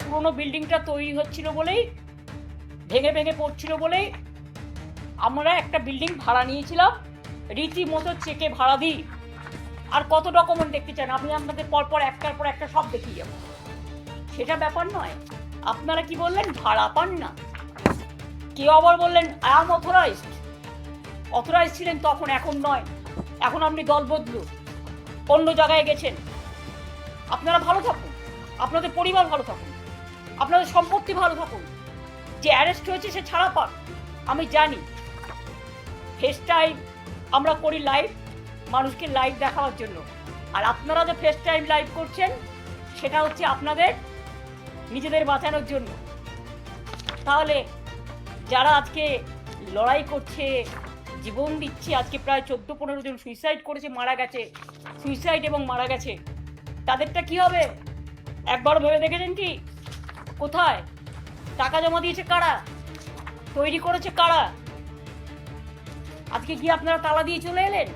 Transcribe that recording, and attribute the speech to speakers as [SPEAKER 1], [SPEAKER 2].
[SPEAKER 1] পুরনো বিল্ডিংটা তৈরি হচ্ছিল বলেই, ভেঙে ভেঙে পড়ছিল বলেই আমরা একটা বিল্ডিং ভাড়া নিয়েছিলাম, রীতিমতো চেকে ভাড়া দিই। আর কত ডকুমেন্ট দেখতে চান? আমি আপনাদের পরপর একটার পর একটা সব দেখিয়ে যাবো, সেটা ব্যাপার নয়। আপনারা কি বললেন? ভাড়া পান না। কেউ আবার বললেন আই অ্যাম অথরাইজড। অথরাইজ ছিলেন তখন, এখন নয়। এখন আপনি দল বদলু, অন্য জায়গায় গেছেন। আপনারা ভালো থাকুন, আপনাদের পরিবার ভালো থাকুন, আপনাদের সম্পত্তি ভালো থাকুন। যে অ্যারেস্ট হয়েছে সে ছাড়া পাক। আমি জানি ফেস টাইম আমরা করি লাইভ, মানুষকে লাইভ দেখানোর জন্য। আর আপনারা যে ফেস টাইম লাইভ করছেন সেটা হচ্ছে আপনাদের নিজেদের বাঁচানোর জন্য। তাহলে যারা আজকে লড়াই করছে, জীবন দিচ্ছে, আজকে প্রায় 14-15 জন সুইসাইড করেছে, মারা গেছে, সুইসাইড এবং মারা গেছে, তাদেরটা কি হবে? একবারও ভেবে দেখেছেন কি? কোথায় টাকা জমা দিয়েছে কারা? তৈরি করেছে কারা? আজকে কি আপনারা তালা দিয়ে চলে এলেন?